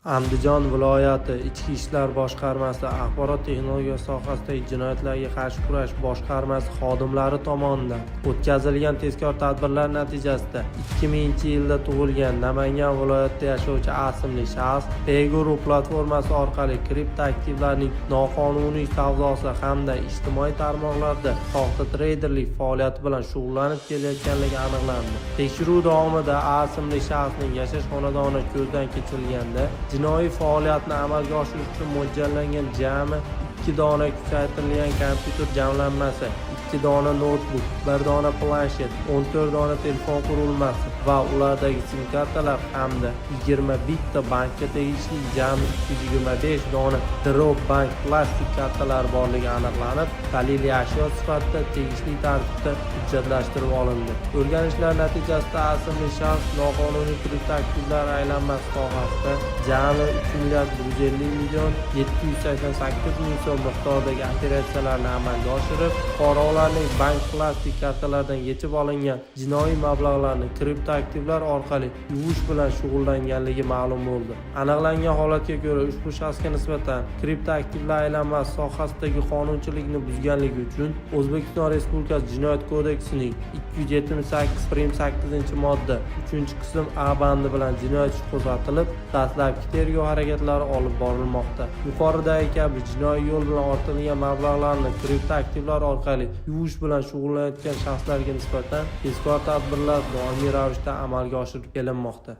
Andijon viloyati Ichki ishlar boshqarmasi Axborot texnologiya sohasidagi jinoyatlarga qarshi kurash boshqarmasi xodimlari tomonidan o'tkazilgan tezkor tadbirlar natijasida 2000-yilda tug'ilgan Namangan viloyatida yashovchi ismli shaxs Pay.Guru platformasi orqali kriptoaktivlarning noqonuniy savdosi hamda ijtimoiy tarmoqlarda soxta treyderlik faoliyati bilan shug'ullanib kelayotganligi aniqlandi. Tekshiruv davomida ismli shaxsning yashash xonadoni ko'zdan kechirilganda jinoiy faoliyatni amalga oshirish uchun mo'ljallangan jami 2 dona kuchaytirilgan kompyuter jamlanmasi, 2 dona notebook, 1 dona planshet, 14 dona telefon qurilmasi va ulardagi sim kartalar hamda 21 ta bankka tegishli jami 225 dona drop bank plastik kartalar borligi aniqlanib, daliliy ashyo sifatida tegishli tartibda hujjatlashtirib olindi. O'rganishlar natijasida ismli shaxs noqonuniy kriptoaktivlar aylanmasi sohasida jami 3,150,788,000 so'm miqdordagi operatsiyalarni amalga oshirib, fuqarolarning bank plastik kartalaridan yechib olingan jinoiy mablag'larni kriptoaktivlar orqali yuvish bilan shug'ullanganligi ma'lum bo'ldi. Aniqlangan holatga ko'ra, ushbu shaxsga nisbatan kriptoaktivlar aylanmasi sohasidagi qonunchilikni buzganligi uchun O'zbekiston Respublikasi Jinoyat kodeksining 278-8-modda 3-qism A bandi bilan jinoyat ishi qo'zg'atilib, dastlabki tergov harakatlari olib borilmoqda. Yuqoridagi kabi jinoiy yo'l bilan ortilgan mablag'larni kriptoaktivlar orqali yuvish bilan shug'ullanayotgan shaxslarga nisbatan tezkor tadbirlar doimiy ravishda amalga oshirib kelinmoqda.